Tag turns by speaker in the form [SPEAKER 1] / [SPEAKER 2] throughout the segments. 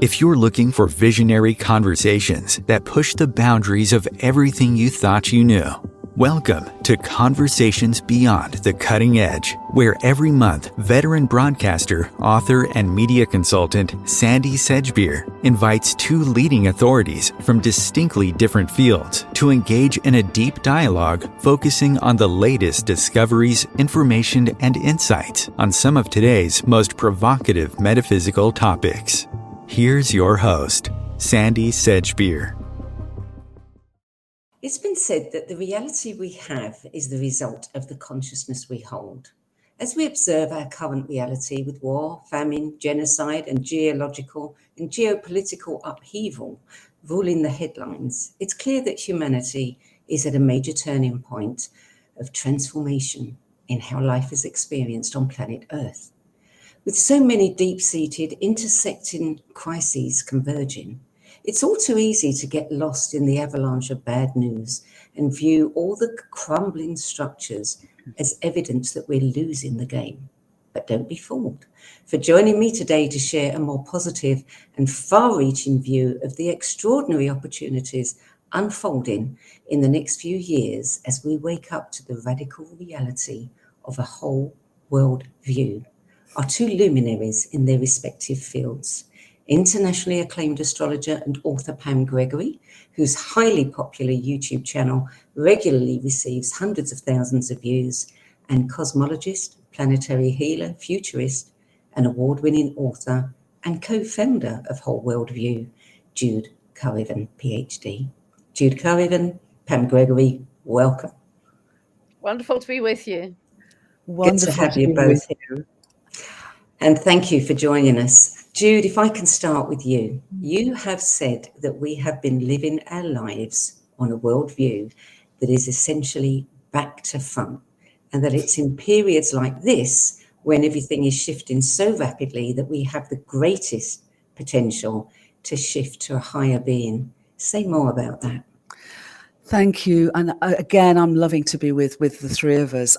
[SPEAKER 1] If you're looking for visionary conversations that push the boundaries of everything you thought you knew, welcome to Conversations Beyond the Cutting Edge, where every month, veteran broadcaster, author, and media consultant Sandie invites two leading authorities from distinctly different fields to engage in a deep dialogue focusing on the latest discoveries, information, and insights on some of today's most provocative metaphysical topics. Here's your host, Sandie Sedgbeer.
[SPEAKER 2] It's been said that the reality we have is the result of the consciousness we hold. As we observe our current reality with war, famine, genocide, and geological and geopolitical upheaval ruling the headlines, it's clear that humanity is at a major turning point of transformation in how life is experienced on planet Earth. With so many deep-seated, intersecting crises converging, it's all too easy to get lost in the avalanche of bad news and view all the crumbling structures as evidence that we're losing the game. But don't be fooled. For joining me today to share a more positive and far-reaching view of the extraordinary opportunities unfolding in the next few years as we wake up to the radical reality of a whole world view, are two luminaries in their respective fields. Internationally acclaimed astrologer and author Pam Gregory, whose highly popular YouTube channel regularly receives hundreds of thousands of views, and cosmologist, planetary healer, futurist, and award-winning author and co-founder of Whole World View, Jude Currivan, PhD. Jude Currivan, Pam Gregory, welcome.
[SPEAKER 3] Wonderful to be with you.
[SPEAKER 2] Wonderful Good to have you both here. And thank you for joining us. Jude, if I can start with you. You have said that we have been living our lives on a worldview that is essentially back to front, and that it's in periods like this when everything is shifting so rapidly that we have the greatest potential to shift to a higher being. Say more about that.
[SPEAKER 4] Thank you. And again, I'm loving to be with the three of us.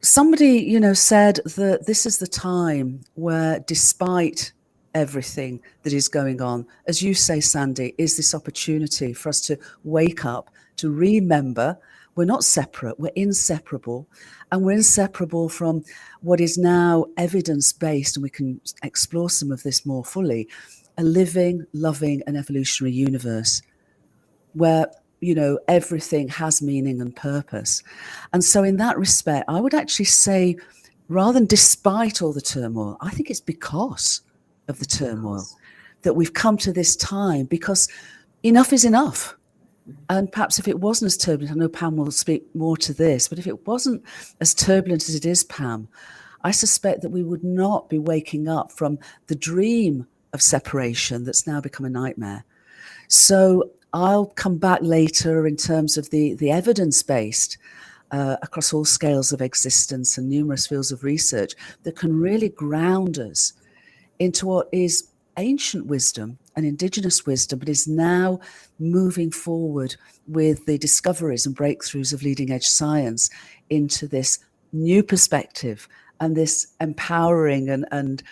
[SPEAKER 4] Somebody, said that this is the time where, despite everything that is going on, as you say, Sandie, is this opportunity for us to wake up, to remember we're not separate, we're inseparable, and we're inseparable from what is now evidence-based, and we can explore some of this more fully, a living, loving, and evolutionary universe where everything has meaning and purpose. And so in that respect, I would actually say, rather than despite all the turmoil, I think it's because of the turmoil that we've come to this time, because enough is enough. And perhaps if it wasn't as turbulent, I know Pam will speak more to this, but if it wasn't as turbulent as it is, Pam, I suspect that we would not be waking up from the dream of separation that's now become a nightmare. So I'll come back later in terms of the evidence-based across all scales of existence and numerous fields of research that can really ground us into what is ancient wisdom and indigenous wisdom, but is now moving forward with the discoveries and breakthroughs of leading edge science into this new perspective and this empowering and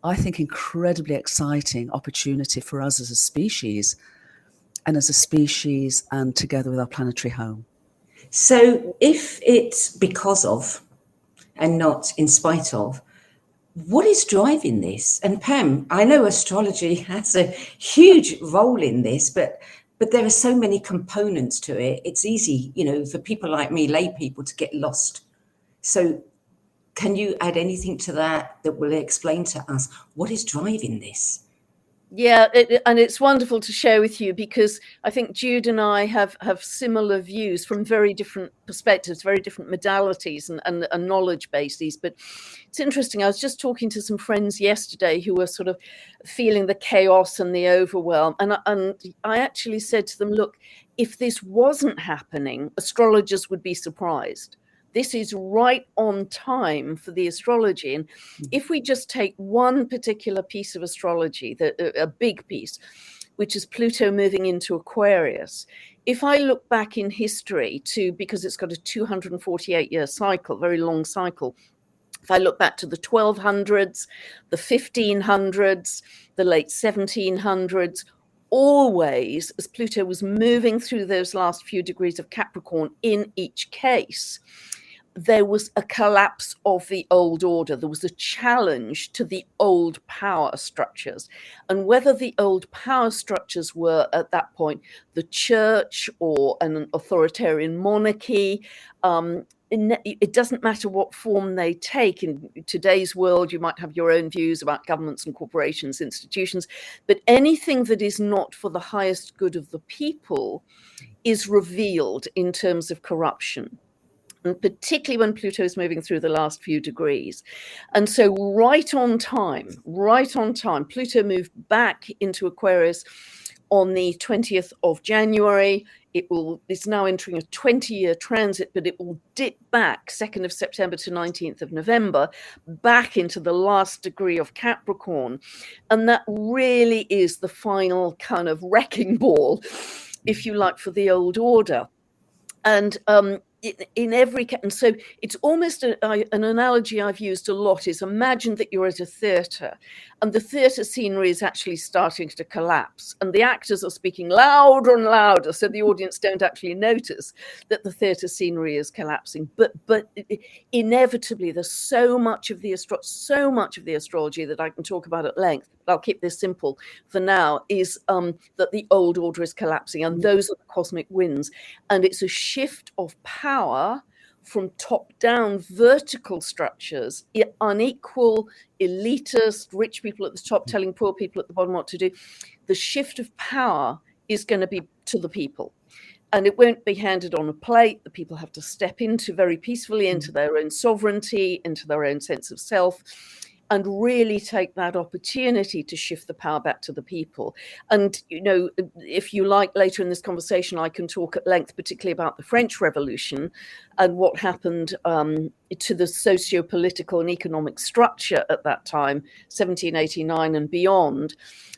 [SPEAKER 4] I think incredibly exciting opportunity for us as a species and together with our planetary home.
[SPEAKER 2] So if it's because of and not in spite of, what is driving this? And Pam, I know astrology has a huge role in this, but there are so many components to it. It's easy, for people like me, lay people, to get lost. So can you add anything to that will explain to us what is driving this?
[SPEAKER 3] Yeah, and it's wonderful to share with you, because I think Jude and I have similar views from very different perspectives, very different modalities and knowledge bases. But it's interesting. I was just talking to some friends yesterday who were sort of feeling the chaos and the overwhelm. And I actually said to them, look, if this wasn't happening, astrologers would be surprised. This is right on time for the astrology. And if we just take one particular piece of astrology, a big piece, which is Pluto moving into Aquarius, if I look back in history because it's got a 248-year cycle, very long cycle, If I look back to the 1200s, the 1500s, the late 1700s, always, as Pluto was moving through those last few degrees of Capricorn in each case, there was a collapse of the old order. There was a challenge to the old power structures. And whether the old power structures were at that point the church or an authoritarian monarchy, it doesn't matter what form they take. In today's world, you might have your own views about governments and corporations, institutions, but anything that is not for the highest good of the people is revealed in terms of corruption. And particularly when Pluto is moving through the last few degrees. And so right on time, Pluto moved back into Aquarius on the 20th of January. It's now entering a 20-year transit, but it will dip back 2nd of September to 19th of November, back into the last degree of Capricorn. And that really is the final kind of wrecking ball, if you like, for the old order. And in every case, and so it's almost an analogy I've used a lot is imagine that you're at a theatre and the theatre scenery is actually starting to collapse and the actors are speaking louder and louder so the audience don't actually notice that the theatre scenery is collapsing. But inevitably there's so much of the astrology that I can talk about at length. I'll keep this simple for now, is that the old order is collapsing and those are the cosmic winds. And it's a shift of power from top-down vertical structures, unequal, elitist, rich people at the top telling poor people at the bottom what to do. The shift of power is going to be to the people. And it won't be handed on a plate. The people have to step into very peacefully into their own sovereignty, into their own sense of self, and really take that opportunity to shift the power back to the people. And, you know, if you like, later in this conversation, I can talk at length, particularly about the French Revolution and what happened to the socio-political and economic structure at that time, 1789 and beyond.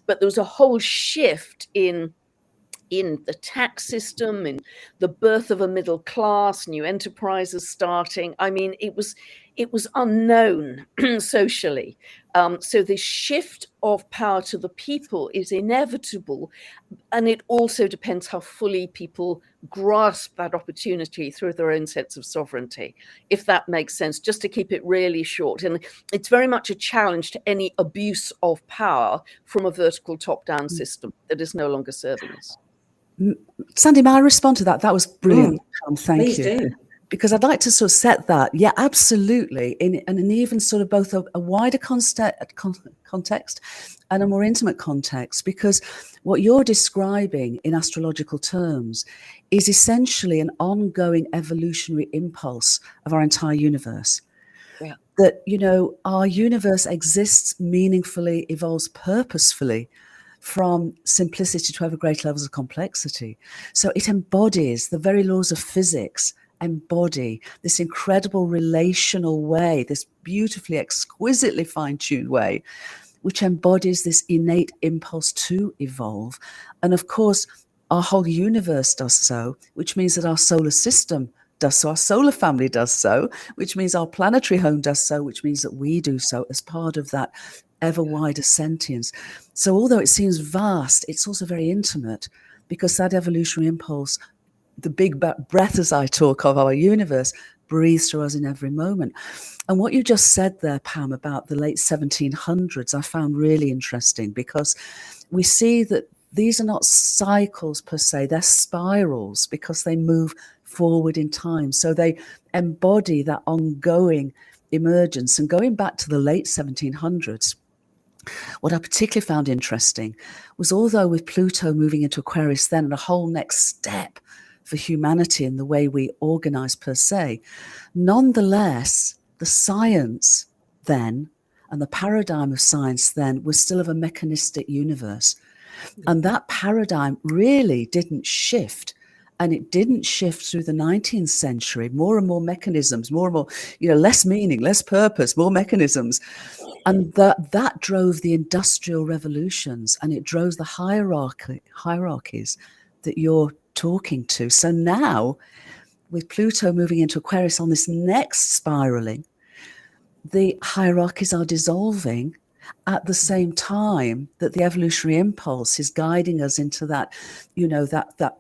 [SPEAKER 3] But there was a whole shift in the tax system, in the birth of a middle class, new enterprises starting. I mean, it was unknown socially. So the shift of power to the people is inevitable. And it also depends how fully people grasp that opportunity through their own sense of sovereignty, if that makes sense, just to keep it really short. And it's very much a challenge to any abuse of power from a vertical top-down system that is no longer serving us.
[SPEAKER 4] Sandie, may I respond to that? That was brilliant. Thank
[SPEAKER 2] Please
[SPEAKER 4] you.
[SPEAKER 2] do.
[SPEAKER 4] Because I'd like to sort of set that, yeah, absolutely, in an even sort of both a wider context and a more intimate context, because what you're describing in astrological terms is essentially an ongoing evolutionary impulse of our entire universe.
[SPEAKER 3] Yeah.
[SPEAKER 4] That, you know, our universe exists meaningfully, evolves purposefully from simplicity to ever greater levels of complexity. So it embodies the very laws of physics, embody this incredible relational way, this beautifully, exquisitely fine-tuned way, which embodies this innate impulse to evolve. And of course, our whole universe does so, which means that our solar system does so, our solar family does so, which means our planetary home does so, which means that we do so as part of that ever wider sentience. So although it seems vast, it's also very intimate, because that evolutionary impulse, the big breath, as I talk of our universe, breathes through us in every moment. And what you just said there, Pam, about the late 1700s, I found really interesting, because we see that these are not cycles per se, they're spirals, because they move forward in time. So they embody that ongoing emergence. And going back to the late 1700s, what I particularly found interesting was, although with Pluto moving into Aquarius then, and a whole next step for humanity in the way we organize per se, nonetheless, the science then and the paradigm of science then was still of a mechanistic universe. And that paradigm really didn't shift. And it didn't shift through the 19th century. More and more mechanisms, more and more, you know, less meaning, less purpose, more mechanisms. And that drove the industrial revolutions, and it drove the hierarchies that you're talking to. So now, with Pluto moving into Aquarius on this next spiraling, the hierarchies are dissolving at the same time that the evolutionary impulse is guiding us into that, that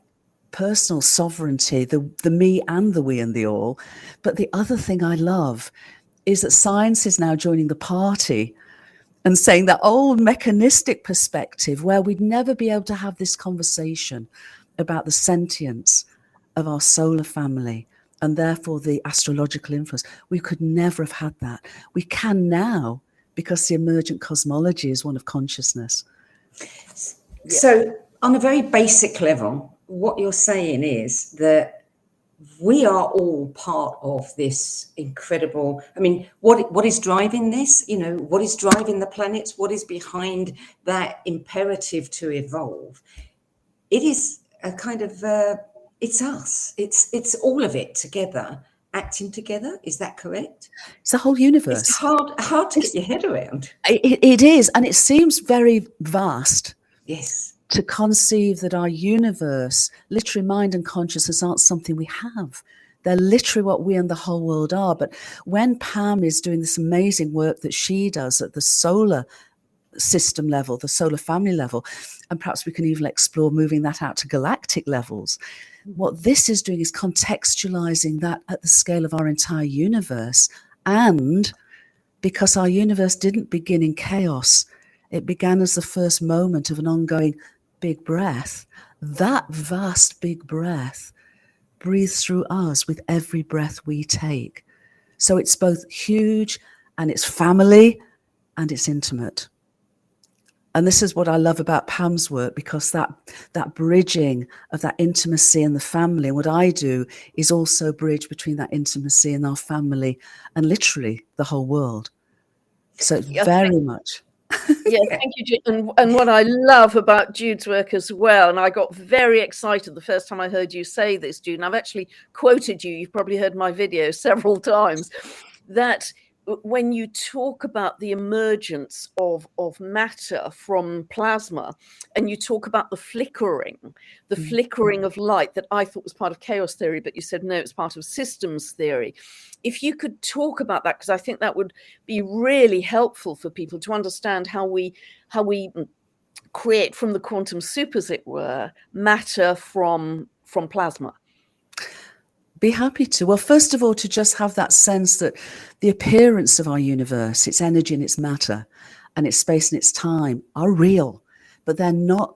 [SPEAKER 4] personal sovereignty, the me and the we and the all. But the other thing I love is that science is now joining the party and saying that old mechanistic perspective where we'd never be able to have this conversation about the sentience of our solar family and therefore the astrological influence. We could never have had that. We can now, because the emergent cosmology is one of consciousness.
[SPEAKER 2] So on a very basic level, what you're saying is that we are all part of this incredible, I mean, what is driving this? What is driving the planets? What is behind that imperative to evolve? It is a kind of, it's us. It's all of it together, acting together. Is that correct?
[SPEAKER 4] It's the whole universe.
[SPEAKER 2] It's hard to get your head around.
[SPEAKER 4] It is, and it seems very vast.
[SPEAKER 2] Yes.
[SPEAKER 4] To conceive that our universe, literally mind and consciousness, aren't something we have. They're literally what we and the whole world are. But when Pam is doing this amazing work that she does at the solar system level, the solar family level, and perhaps we can even explore moving that out to galactic levels, what this is doing is contextualizing that at the scale of our entire universe. And because our universe didn't begin in chaos, it began as the first moment of an ongoing big breath. That vast big breath breathes through us with every breath we take. So it's both huge and it's family and it's intimate. And this is what I love about Pam's work, because that bridging of that intimacy and the family, and what I do is also bridge between that intimacy and our family and literally the whole world. So it's very much...
[SPEAKER 3] Yeah, thank you, Jude. And what I love about Jude's work as well, and I got very excited the first time I heard you say this, Jude, and I've actually quoted you, you've probably heard my video several times, that when you talk about the emergence of matter from plasma, and you talk about the flickering of light that I thought was part of chaos theory, but you said no, it's part of systems theory. If you could talk about that, because I think that would be really helpful for people to understand how we create from the quantum soup, as it were, matter from plasma.
[SPEAKER 4] Be happy to. Well, first of all, to just have that sense that the appearance of our universe, its energy and its matter, and its space and its time are real, but they're not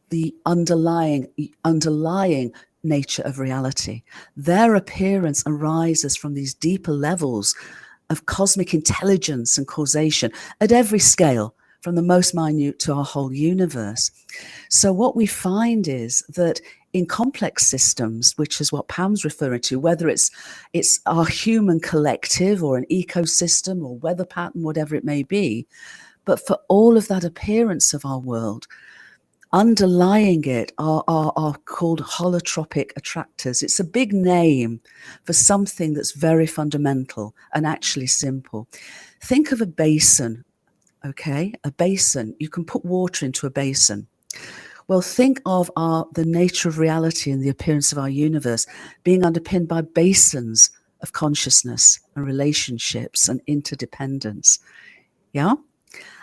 [SPEAKER 4] the underlying nature of reality. Their appearance arises from these deeper levels of cosmic intelligence and causation at every scale, from the most minute to our whole universe. So what we find is that in complex systems, which is what Pam's referring to, whether it's our human collective or an ecosystem or weather pattern, whatever it may be, but for all of that appearance of our world, underlying it are called holotropic attractors. It's a big name for something that's very fundamental and actually simple. Think of a basin, okay? A basin. You can put water into a basin. Well, think of the nature of reality and the appearance of our universe being underpinned by basins of consciousness and relationships and interdependence. Yeah?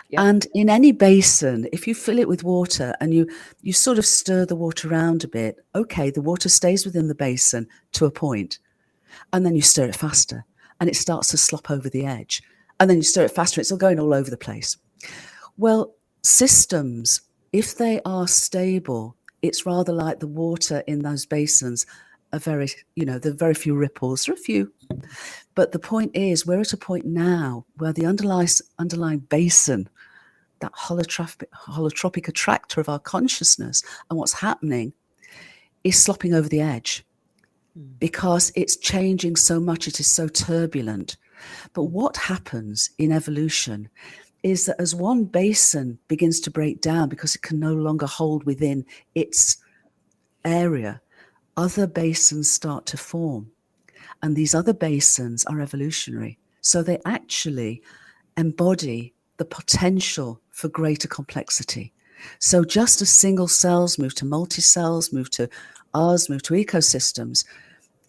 [SPEAKER 4] Yep. And in any basin, if you fill it with water and you sort of stir the water around a bit, okay, the water stays within the basin to a point, and then you stir it faster and it starts to slop over the edge, and then you stir it faster, it's all going all over the place. Well, systems, if they are stable, it's rather like the water in those basins are very, there are very few ripples, there are a few. But the point is, we're at a point now where the underlying basin, that holotropic attractor of our consciousness and what's happening, is slopping over the edge because it's changing so much, it is so turbulent. But what happens in evolution is that as one basin begins to break down because it can no longer hold within its area, other basins start to form. And these other basins are evolutionary. So they actually embody the potential for greater complexity. So just as single cells move to multi-cells, move to us, move to ecosystems,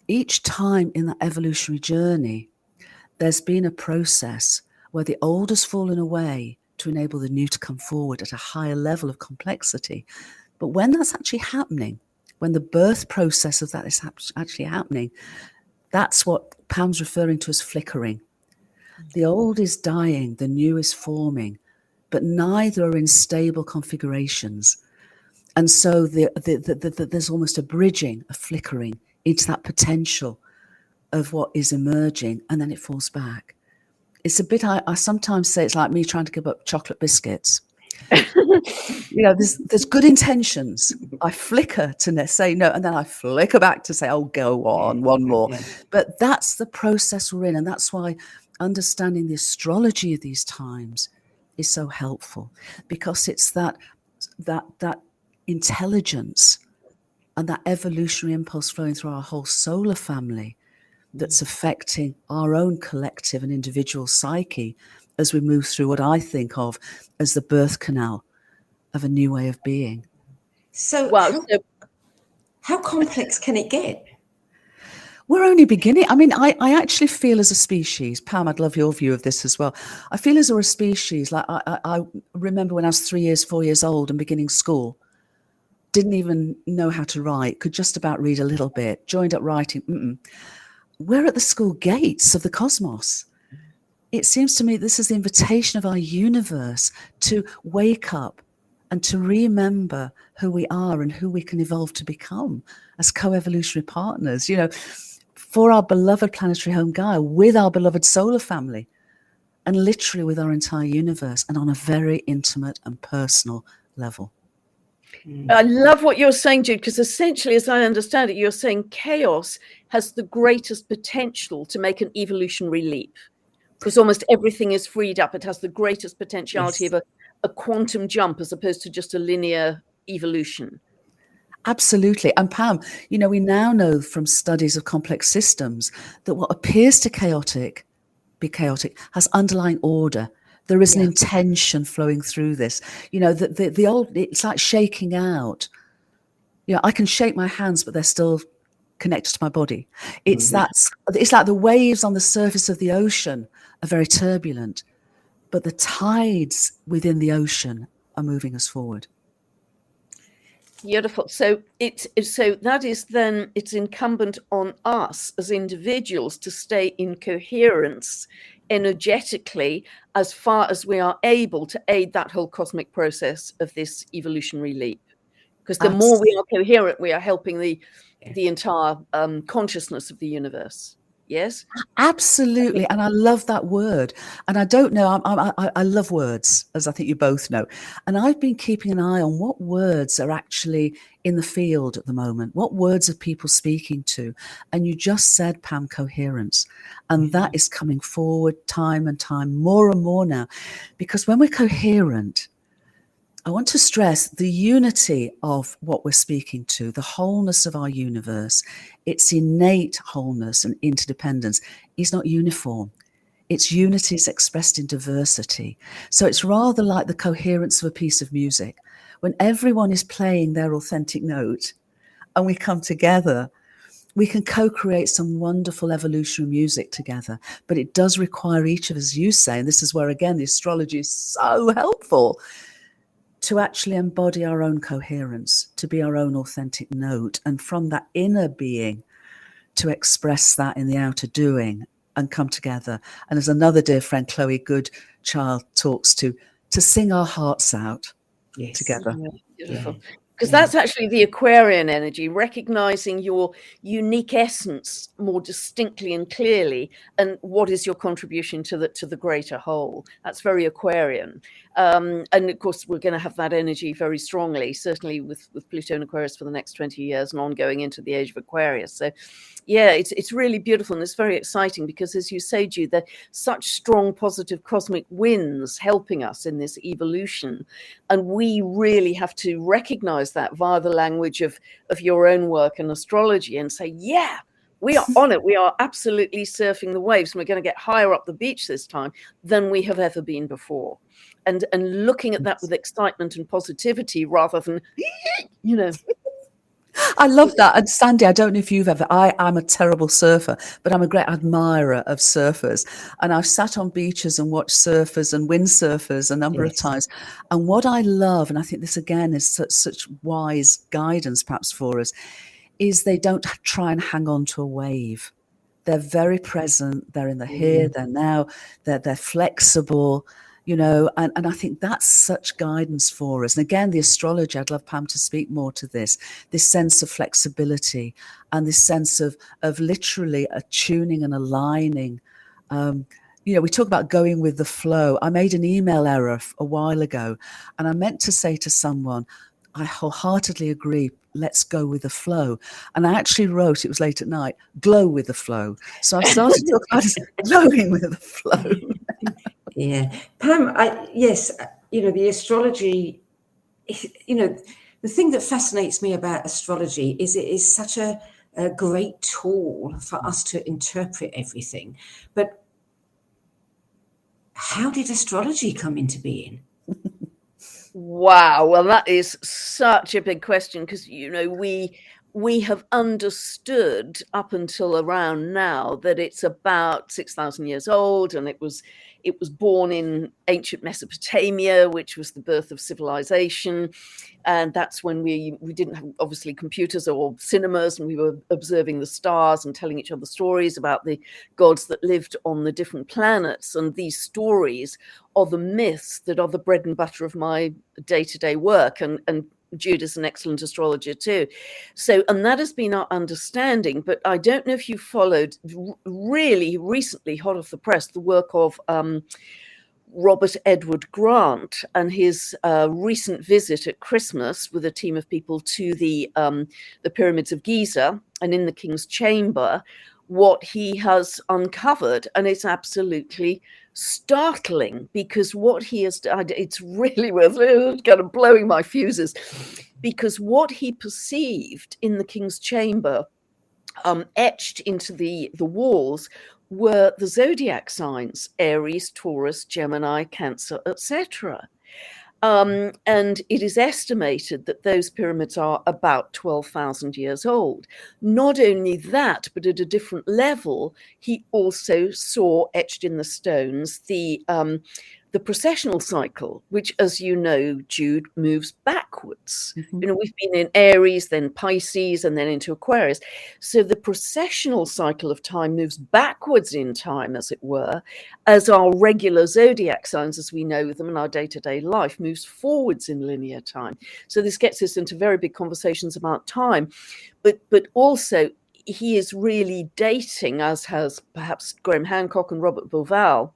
[SPEAKER 4] each time in that evolutionary journey, there's been a process where the old has fallen away to enable the new to come forward at a higher level of complexity. But when that's actually happening, when the birth process of that is actually happening, that's what Pam's referring to as flickering. The old is dying, the new is forming, but neither are in stable configurations. And so there's almost a bridging, a flickering into that potential of what is emerging, and then it falls back. It's a bit, I sometimes say it's like me trying to give up chocolate biscuits. You know, there's good intentions. I flicker to say no, and then I flicker back to say, oh, go on, one more.
[SPEAKER 2] Yeah.
[SPEAKER 4] But that's the process we're in, and that's why understanding the astrology of these times is so helpful, because it's that intelligence and that evolutionary impulse flowing through our whole solar family that's affecting our own collective and individual psyche as we move through what I think of as the birth canal of a new way of being.
[SPEAKER 2] So,
[SPEAKER 3] Wow.
[SPEAKER 2] how complex can it get?
[SPEAKER 4] We're only beginning. I mean, I actually feel as a species, Pam, I'd love your view of this as well. I feel as a species, like I remember when I was 4 years old and beginning school, didn't even know how to write, could just about read a little bit, joined up writing. We're at the school gates of the cosmos. It seems to me this is the invitation of our universe to wake up and to remember who we are and who we can evolve to become as co-evolutionary partners, you know, for our beloved planetary home Gaia, with our beloved solar family, and literally with our entire universe, and on a very intimate and personal level.
[SPEAKER 3] I love what you're saying, Jude, because essentially, as I understand it, you're saying chaos has the greatest potential to make an evolutionary leap, because almost everything is freed up. It has the greatest potentiality of a quantum jump as opposed to just a linear evolution.
[SPEAKER 4] Absolutely. And Pam, you know, we now know from studies of complex systems that what appears to be chaotic has underlying order. There is an intention flowing through this. You know, the old, it's like shaking out. You know, I can shake my hands, but they're still connected to my body. It's it's like the waves on the surface of the ocean are very turbulent, but the tides within the ocean are moving us forward.
[SPEAKER 3] Beautiful. So that is then it's incumbent on us as individuals to stay in coherence energetically as far as we are able to aid that whole cosmic process of this evolutionary leap. Because the more we are coherent, we are helping the entire consciousness of the universe. Yes,
[SPEAKER 4] absolutely. And I love that word. And I don't know, I love words, as I think you both know. And I've been keeping an eye on what words are actually in the field at the moment. What words are people speaking to? And you just said, Pam, coherence. And that is coming forward time and time, more and more now. Because when we're coherent, I want to stress the unity of what we're speaking to, the wholeness of our universe, its innate wholeness and interdependence is not uniform. Its unity is expressed in diversity. So it's rather like the coherence of a piece of music. When everyone is playing their authentic note and we come together, we can co-create some wonderful evolutionary music together. But it does require each of us, as you say, and this is where, again, the astrology is so helpful, to actually embody our own coherence, to be our own authentic note, and from that inner being to express that in the outer doing and come together. And as another dear friend, Chloe Goodchild, talks to sing our hearts out together.
[SPEAKER 3] Beautiful. Because that's actually the Aquarian energy, recognizing your unique essence more distinctly and clearly, and what is your contribution to the greater whole. That's very Aquarian. And of course, we're going to have that energy very strongly, certainly with Pluto and Aquarius for the next 20 years and ongoing into the age of Aquarius. So yeah, it's really beautiful, and it's very exciting because, as you say, Jude, there are such strong positive cosmic winds helping us in this evolution. And we really have to recognize that via the language of your own work and astrology and say, yeah, we are on it. We are absolutely surfing the waves, and we're going to get higher up the beach this time than we have ever been before. And looking at that with excitement and positivity rather than, you know.
[SPEAKER 4] I love that. And Sandie, I don't know if you've ever, I'm a terrible surfer, but I'm a great admirer of surfers. And I've sat on beaches and watched surfers and windsurfers a number of
[SPEAKER 2] Yes.
[SPEAKER 4] times. And what I love, and I think this again is such wise guidance perhaps for us, is they don't try and hang on to a wave. They're very present. They're in the here, they're now, they're flexible, you know, and I think that's such guidance for us. And again, the astrology, I'd love Pam to speak more to this sense of flexibility and this sense of literally attuning and aligning. You know, we talk about going with the flow. I made an email error a while ago, and I meant to say to someone, I wholeheartedly agree, let's go with the flow. And I actually wrote, it was late at night, glow with the flow. So I started talking about glowing with the flow.
[SPEAKER 2] Yeah. Pam, yes, you know, the astrology, you know, the thing that fascinates me about astrology is it is such a great tool for us to interpret everything. But how did astrology come into being?
[SPEAKER 3] Wow, well, that is such a big question because, you know, we have understood up until around now that it's about 6,000 years old, and it was born in ancient Mesopotamia, which was the birth of civilization. And that's when we didn't have, obviously, computers or cinemas, and we were observing the stars and telling each other stories about the gods that lived on the different planets. And these stories are the myths that are the bread and butter of my day-to-day work. And Jude is an excellent astrologer too. So, and that has been our understanding. But I don't know if you followed really recently, hot off the press, the work of Robert Edward Grant and his recent visit at Christmas with a team of people to the pyramids of Giza and in the King's Chamber, what he has uncovered. And it's absolutely startling because what he has done, it's really worth kind of blowing my fuses, because what he perceived in the King's Chamber, etched into the walls, were the zodiac signs: Aries, Taurus, Gemini, Cancer, etc. And it is estimated that those pyramids are about 12,000 years old. Not only that, but at a different level, he also saw etched in the stones the processional cycle, which, as you know, Jude, moves backwards.
[SPEAKER 4] Mm-hmm.
[SPEAKER 3] You know, we've been in Aries, then Pisces, and then into Aquarius. So the processional cycle of time moves backwards in time, as it were, as our regular zodiac signs, as we know them in our day-to-day life, moves forwards in linear time. So this gets us into very big conversations about time. But also, he is really dating, as has perhaps Graham Hancock and Robert Bauval,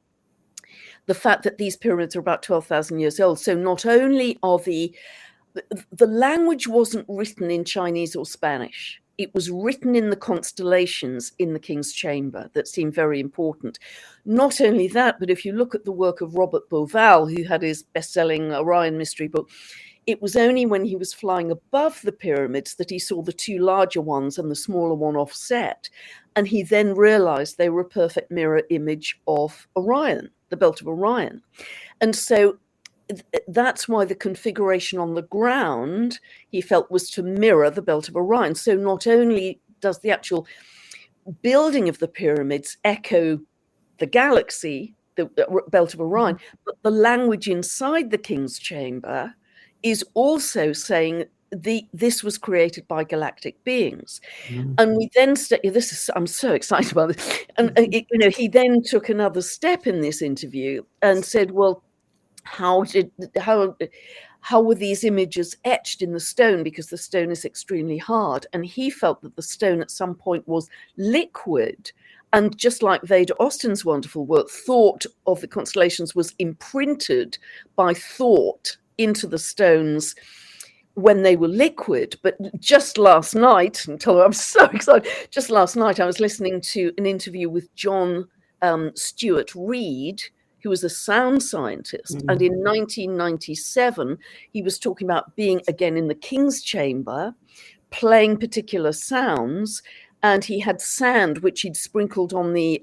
[SPEAKER 3] the fact that these pyramids are about 12,000 years old. So not only are the language wasn't written in Chinese or Spanish, it was written in the constellations in the King's Chamber that seemed very important. Not only that, but if you look at the work of Robert Bauval, who had his best-selling Orion mystery book, it was only when he was flying above the pyramids that he saw the two larger ones and the smaller one offset. And he then realized they were a perfect mirror image of Orion, the belt of Orion. And so that's why the configuration on the ground, he felt, was to mirror the belt of Orion. So not only does the actual building of the pyramids echo the galaxy, the belt of Orion, but the language inside the King's Chamber is also saying this was created by galactic beings. And we then I'm so excited about this. And you know, he then took another step in this interview and said, well, how were these images etched in the stone? Because the stone is extremely hard. And he felt that the stone at some point was liquid. And just like Veda Austin's wonderful work, thought of the constellations was imprinted by thought into the stones when they were liquid. But just last night, I'm so excited, just last night I was listening to an interview with John Stuart Reid, who was a sound scientist. And in 1997, he was talking about being again in the King's Chamber, playing particular sounds. And he had sand, which he'd sprinkled on the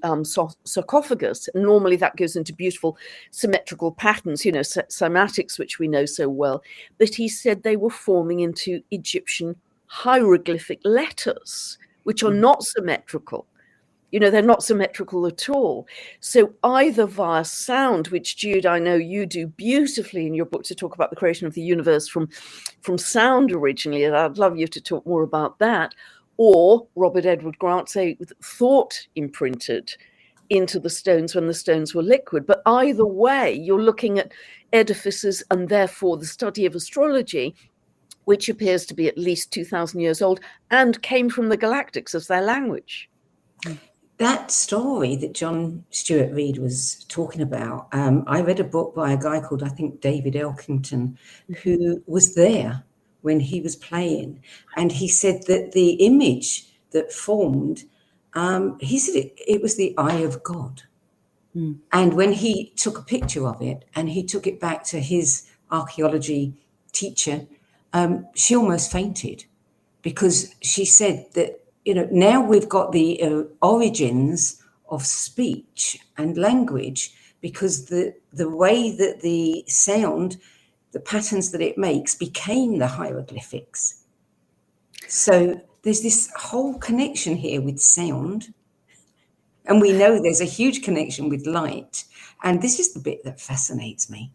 [SPEAKER 3] sarcophagus. Normally that goes into beautiful symmetrical patterns, you know, cymatics, which we know so well. But he said they were forming into Egyptian hieroglyphic letters, which are not symmetrical. You know, they're not symmetrical at all. So either via sound, which Jude, I know you do beautifully in your book to talk about the creation of the universe from sound originally, and I'd love you to talk more about that, or Robert Edward Grant say with thought imprinted into the stones when the stones were liquid. But either way, you're looking at edifices and therefore the study of astrology, which appears to be at least 2,000 years old and came from the galactics as their language.
[SPEAKER 2] That story that John Stuart Reid was talking about, I read a book by a guy called, I think, David Elkington, who was there when he was playing. And he said that the image that formed, he said it was the eye of God. And when he took a picture of it and he took it back to his archaeology teacher, she almost fainted, because she said that, you know, now we've got the origins of speech and language, because the way that the sound, the patterns that it makes, became the hieroglyphics. So there's this whole connection here with sound. And we know there's a huge connection with light. And this is the bit that fascinates me.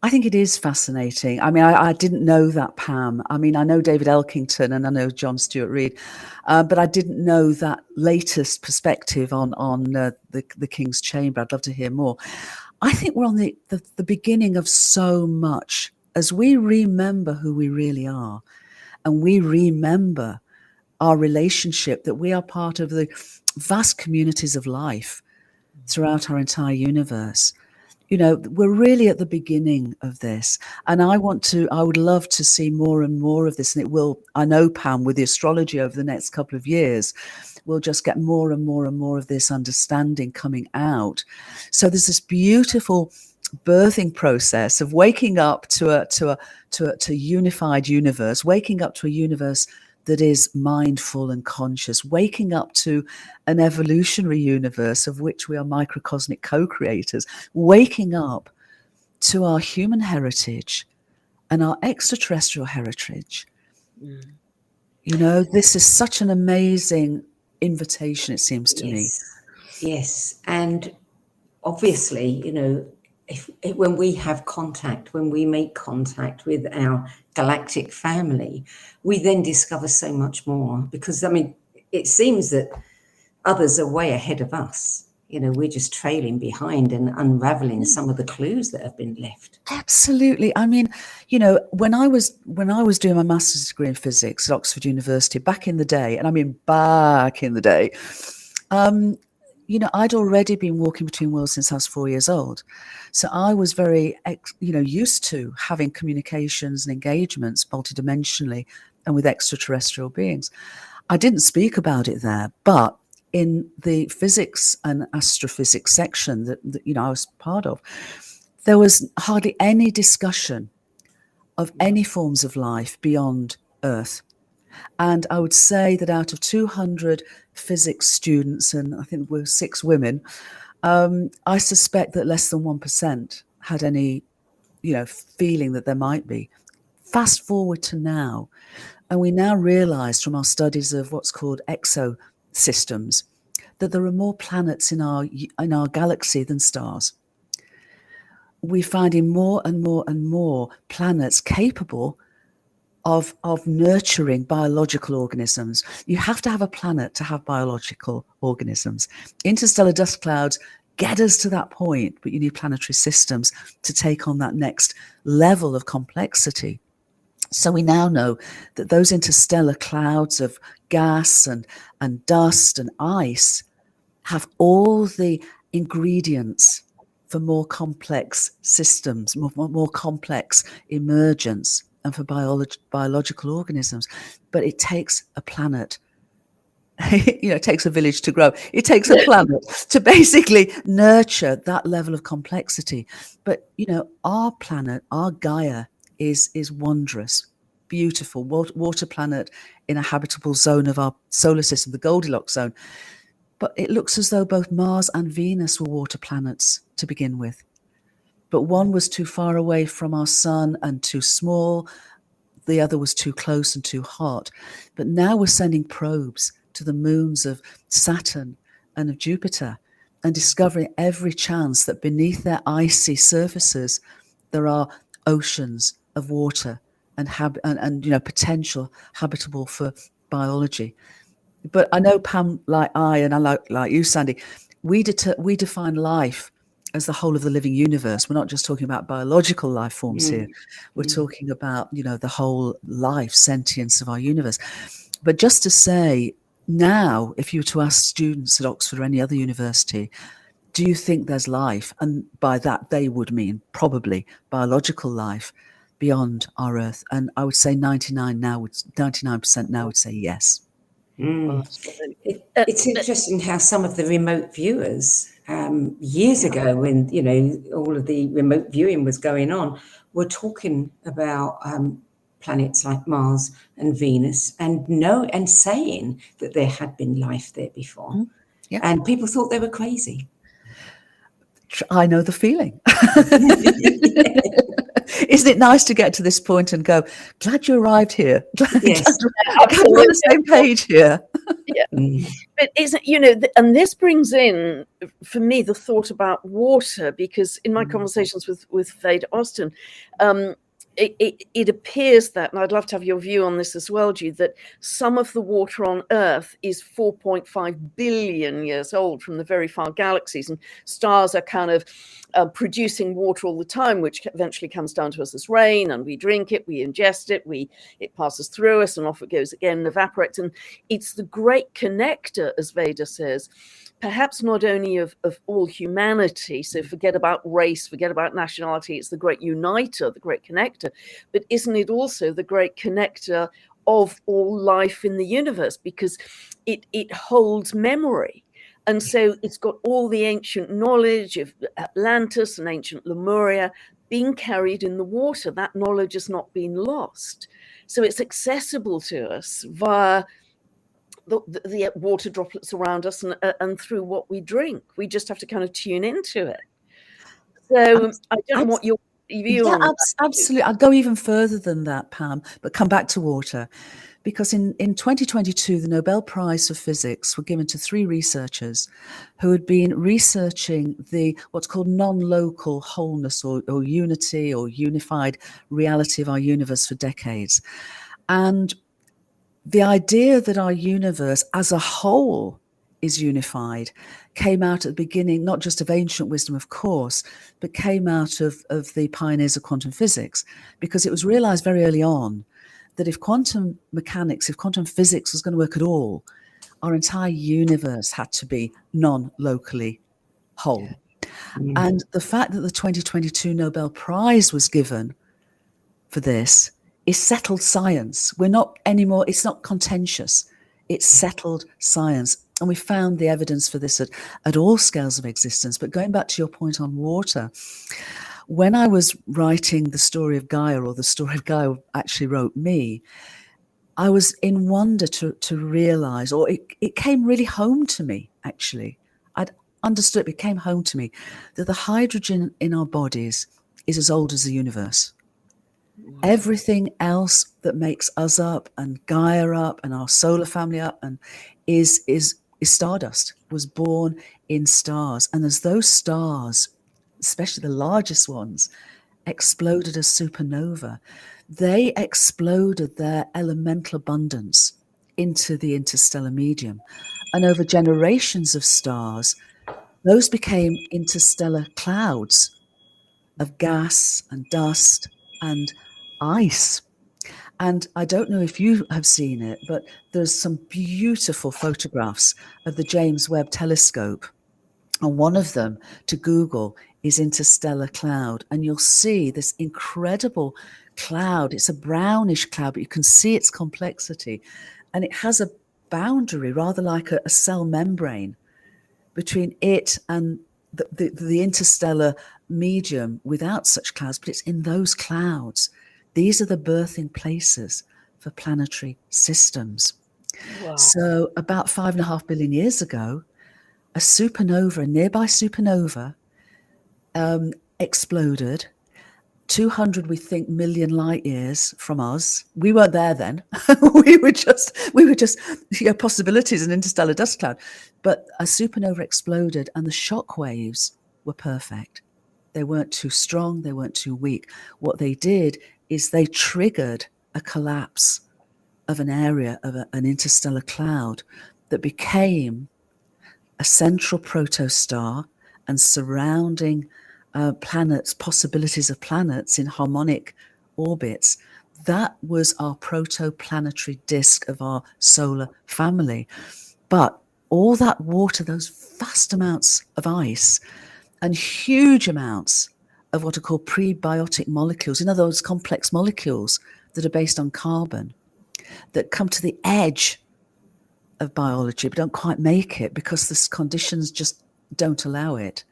[SPEAKER 4] I think it is fascinating. I mean, I didn't know that, Pam. I mean, I know David Elkington and I know John Stuart Reid, but I didn't know that latest perspective on the King's Chamber. I'd love to hear more. I think we're on the beginning of so much as we remember who we really are, and we remember our relationship, that we are part of the vast communities of life throughout our entire universe. You know, we're really at the beginning of this. And I would love to see more and more of this. And it will, I know, Pam, with the astrology over the next couple of years, we'll just get more and more and more of this understanding coming out. So there's this beautiful birthing process of waking up to a unified universe, waking up to a universe that is mindful and conscious, waking up to an evolutionary universe of which we are microcosmic co-creators, waking up to our human heritage and our extraterrestrial heritage. You know, this is such an amazing invitation, it seems to me.
[SPEAKER 2] Yes. And obviously, you know, when we have contact, when we make contact with our galactic family, we then discover so much more, because, I mean, it seems that others are way ahead of us. You know, we're just trailing behind and unraveling some of the clues that have been left.
[SPEAKER 4] Absolutely. I mean, you know, when I was doing my master's degree in physics at Oxford University back in the day, and I mean back in the day, you know, I'd already been walking between worlds since I was 4 years old. So I was very, used to having communications and engagements multidimensionally and with extraterrestrial beings. I didn't speak about it there, but in the physics and astrophysics section that you know I was part of, there was hardly any discussion of any forms of life beyond Earth. And I would say that out of 200 physics students, and I think we're 6 women, I suspect that less than 1% had any, feeling that there might be. Fast forward to now, and we now realize from our studies of what's called exosystems that there are more planets in our galaxy than stars. We're finding more and more and more planets capable of nurturing biological organisms. You have to have a planet to have biological organisms. Interstellar dust clouds get us to that point, but you need planetary systems to take on that next level of complexity. So we now know that those interstellar clouds of gas and dust and ice have all the ingredients for more complex systems, more complex emergence, and for biological organisms. But it takes a planet. It takes a village to grow. It takes a planet to basically nurture that level of complexity. But, our planet, our Gaia, is wondrous, beautiful, water planet in a habitable zone of our solar system, the Goldilocks zone. But it looks as though both Mars and Venus were water planets to begin with. But one was too far away from our sun and too small. the other was too close and too hot. But now we're sending probes to the moons of Saturn and of Jupiter and discovering every chance that beneath their icy surfaces there are oceans of water and potential habitable for biology. But I know, Pam, like I, and I like you, Sandie, we define life as the whole of the living universe. We're not just talking about biological life forms here. We're talking about, the whole life, sentience of our universe. But just to say, now, if you were to ask students at Oxford or any other university, do you think there's life? And by that, they would mean probably biological life beyond our Earth. And I would say 99% now would say yes.
[SPEAKER 2] It's interesting how some of the remote viewers years ago, when all of the remote viewing was going on, were talking about planets like Mars and Venus, and saying that there had been life there before, and people thought they were crazy.
[SPEAKER 4] I know the feeling. Isn't it nice to get to this point and go, glad you arrived here?
[SPEAKER 2] Yes,
[SPEAKER 4] glad we're on the same page here.
[SPEAKER 3] But isn't, and this brings in, for me, the thought about water, because in my conversations with Veda Austin, it appears that, and I'd love to have your view on this as well, Jude, that some of the water on Earth is 4.5 billion years old from the very far galaxies, and stars are kind of producing water all the time, which eventually comes down to us as rain, and we drink it, we ingest it, it passes through us, and off it goes again and evaporates. And it's the great connector, as Veda says, perhaps not only of all humanity, so forget about race, forget about nationality, it's the great uniter, the great connector, but isn't it also the great connector of all life in the universe, because it holds memory. And so it's got all the ancient knowledge of Atlantis and ancient Lemuria being carried in the water. That knowledge has not been lost. So it's accessible to us via the water droplets around us and through what we drink. We just have to kind of tune into it. So I don't know what your view on that.
[SPEAKER 4] Absolutely. I'd go even further than that, Pam, but come back to water. Because in 2022, the Nobel Prize for Physics were given to 3 researchers who had been researching what's called non-local wholeness or unity or unified reality of our universe for decades. And the idea that our universe as a whole is unified came out at the beginning, not just of ancient wisdom, of course, but came out of the pioneers of quantum physics, because it was realized very early on that if quantum physics was going to work at all, our entire universe had to be non-locally whole. And the fact that the 2022 Nobel Prize was given for this is settled science. We're not anymore, it's not contentious, it's settled science. And we found the evidence for this at all scales of existence. But going back to your point on water, when I was writing the story of Gaia, or the story of Gaia actually wrote me, I was in wonder to realize, or it came really home to me, actually. I'd understood, it came home to me, that the hydrogen in our bodies is as old as the universe. Wow. Everything else that makes us up and Gaia up and our solar family up and is stardust, was born in stars. And as those stars, especially the largest ones, exploded as supernova, they exploded their elemental abundance into the interstellar medium. And over generations of stars, those became interstellar clouds of gas and dust and ice. And I don't know if you have seen it, but there's some beautiful photographs of the James Webb Telescope. And one of them, to Google, is Interstellar Cloud. And you'll see this incredible cloud. It's a brownish cloud, but you can see its complexity. And it has a boundary, rather like a cell membrane, between it and the interstellar medium without such clouds. But it's in those clouds. These are the birthing places for planetary systems. Wow. So about 5.5 billion years ago, a supernova, a nearby supernova, exploded, 200, we think, million light years from us. We weren't there then. we were just possibilities, an interstellar dust cloud. But a supernova exploded and the shock waves were perfect. They weren't too strong, they weren't too weak. What they did is they triggered a collapse of an area of an interstellar cloud that became a central protostar and surrounding planets, possibilities of planets in harmonic orbits. That was our protoplanetary disk of our solar family. But all that water, those vast amounts of ice and huge amounts of what are called prebiotic molecules, in other words, complex molecules that are based on carbon, that come to the edge of biology but don't quite make it because the conditions just don't allow it.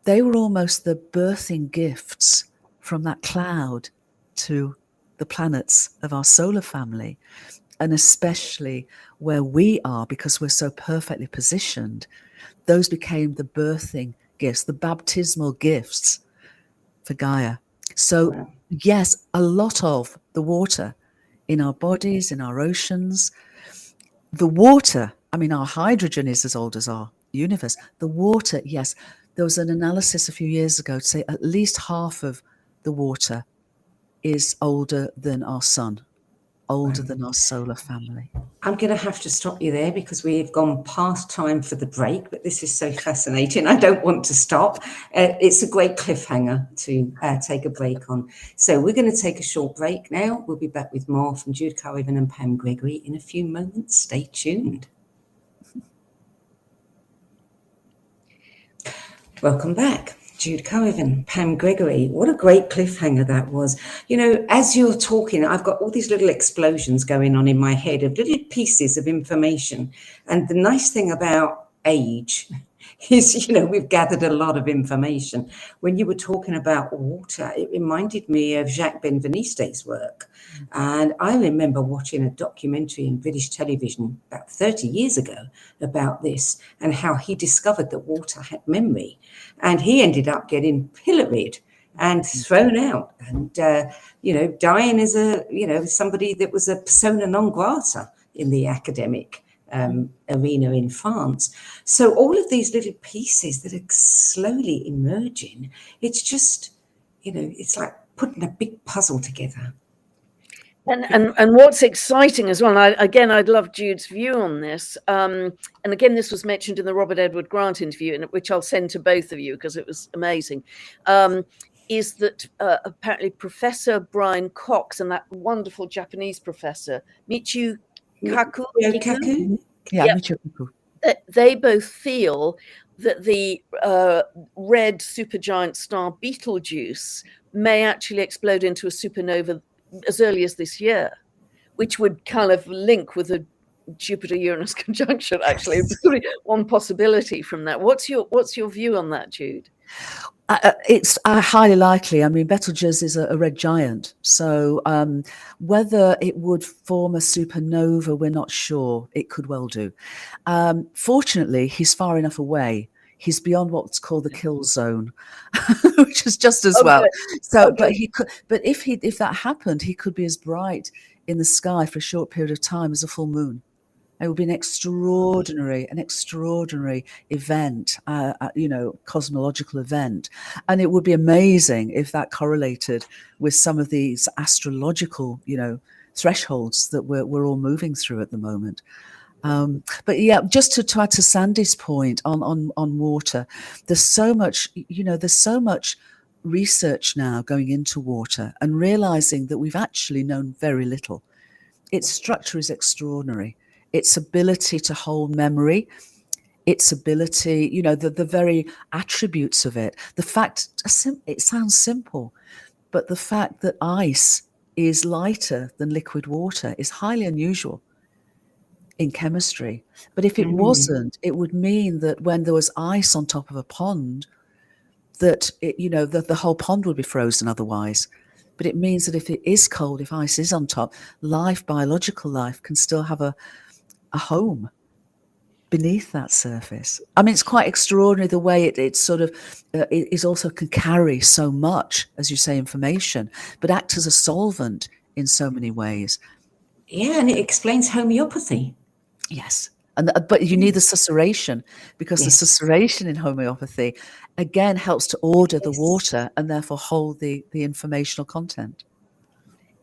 [SPEAKER 4] They were almost the birthing gifts from that cloud to the planets of our solar family, and especially where we are, because we're so perfectly positioned, those became the birthing gifts, the baptismal gifts for Gaia. So yes, a lot of the water in our bodies, in our oceans, the water, I mean, our hydrogen is as old as our universe. The water, yes, there was an analysis a few years ago to say at least half of the water is older than our sun, older than our solar family.
[SPEAKER 2] I'm going to have to stop you there because we've gone past time for the break, but this is so fascinating. I don't want to stop. It's a great cliffhanger to take a break on. So we're going to take a short break now. We'll be back with more from Jude Currivan and Pam Gregory in a few moments. Stay tuned. Welcome back. Jude Currivan, Pam Gregory. What a great cliffhanger that was. You know, as you're talking, I've got all these little explosions going on in my head of little pieces of information. And the nice thing about age is, you know, we've gathered a lot of information. When you were talking about water, it reminded me of Jacques Benveniste's work. And I remember watching a documentary in British television about 30 years ago about this and how he discovered that water had memory. And he ended up getting pilloried and thrown out and, you know, dying as a, you know, somebody that was a persona non grata in the academic arena in France. So all of these little pieces that are slowly emerging, it's just, you know, it's like putting a big puzzle together.
[SPEAKER 3] And what's exciting as well, and I'd love Jude's view on this, and again, this was mentioned in the Robert Edward Grant interview, which I'll send to both of you because it was amazing, is that apparently Professor Brian Cox and that wonderful Japanese professor, Michio Kaku,
[SPEAKER 4] Michio Kaku,
[SPEAKER 3] they both feel that the red supergiant star Betelgeuse may actually explode into a supernova as early as this year, which would kind of link with a Jupiter-Uranus conjunction, actually. One possibility from that. What's your view on that, Jude?
[SPEAKER 4] It's highly likely. I mean, Betelgeuse is a red giant. So whether it would form a supernova, we're not sure. It could well do. Fortunately, he's far enough away. He's beyond what's called the kill zone, which is just as well. So, but he could. But if that happened, he could be as bright in the sky for a short period of time as a full moon. It would be an extraordinary event, you know, cosmological event, and it would be amazing if that correlated with some of these astrological, you know, thresholds that we're all moving through at the moment. But yeah, just to add to Sandie's point on water, there's so much, you know, there's so much research now going into water and realizing that we've actually known very little. Its structure is extraordinary. Its ability to hold memory, its ability, you know, the very attributes of it. The fact, it sounds simple, but the fact that ice is lighter than liquid water is highly unusual in chemistry. But if it wasn't, it would mean that when there was ice on top of a pond, that it, you know, that the whole pond would be frozen otherwise. But it means that if it is cold, if ice is on top, life, biological life, can still have a home. beneath that surface. I mean, it's quite extraordinary the way it sort of it is also can carry so much, as you say, information, but act as a solvent in so many ways.
[SPEAKER 2] Yeah, and it explains homeopathy.
[SPEAKER 4] Yes. But you need the susurration, because the
[SPEAKER 2] Yes.
[SPEAKER 4] susurration in homeopathy, again, helps to order the
[SPEAKER 2] Yes.
[SPEAKER 4] water and therefore hold the informational content.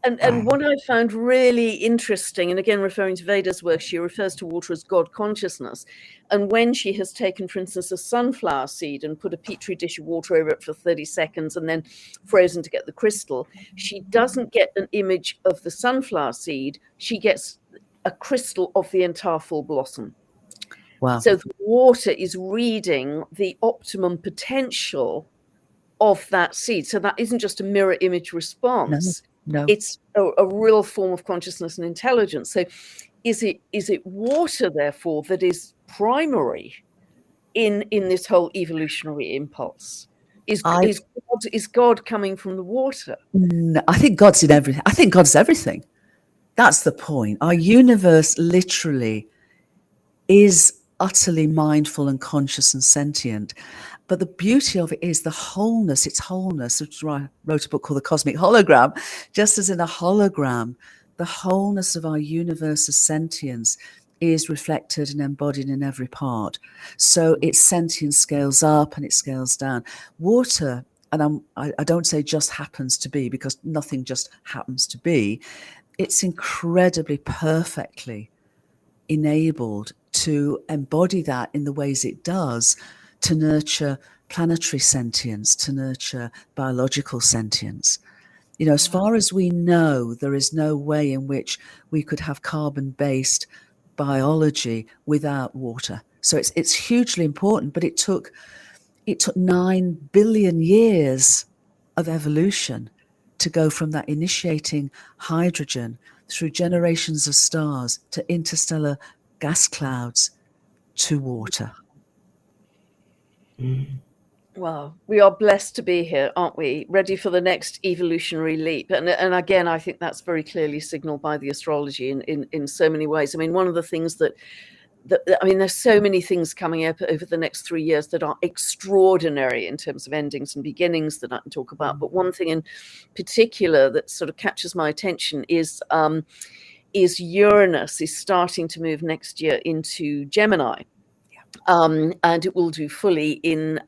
[SPEAKER 3] And what I found really interesting, and again referring to Veda's work, she refers to water as God consciousness. And when she has taken, for instance, a sunflower seed and put a petri dish of water over it for 30 seconds and then frozen to get the crystal, she doesn't get an image of the sunflower seed. She gets a crystal of the entire full blossom.
[SPEAKER 4] Wow.
[SPEAKER 3] So the water is reading the optimum potential of that seed. So that isn't just a mirror image response.
[SPEAKER 4] No.
[SPEAKER 3] It's a real form of consciousness and intelligence. So is it water, therefore, that is primary in this whole evolutionary impulse? Is God coming from the water?
[SPEAKER 4] No, I think God's in everything. I think God's everything. That's the point. Our universe literally is utterly mindful and conscious and sentient. But the beauty of it is the wholeness, its wholeness, which is why I wrote a book called The Cosmic Hologram. Just as in a hologram, the wholeness of our universe's sentience is reflected and embodied in every part. So its sentience scales up and it scales down. Water, and I don't say just happens to be, because nothing just happens to be. It's incredibly perfectly enabled to embody that in the ways it does, to nurture planetary sentience, to nurture biological sentience. You know, as far as we know, there is no way in which we could have carbon-based biology without water. So it's hugely important, but it took 9 billion years of evolution to go from that initiating hydrogen through generations of stars to interstellar gas clouds to water.
[SPEAKER 3] Well, we are blessed to be here, aren't we? Ready for the next evolutionary leap. And again, I think that's very clearly signaled by the astrology in so many ways. I mean, one of the things that there's so many things coming up over the next 3 years that are extraordinary in terms of endings and beginnings that I can talk about. But one thing in particular that sort of catches my attention is Uranus is starting to move next year into Gemini. And it will do fully in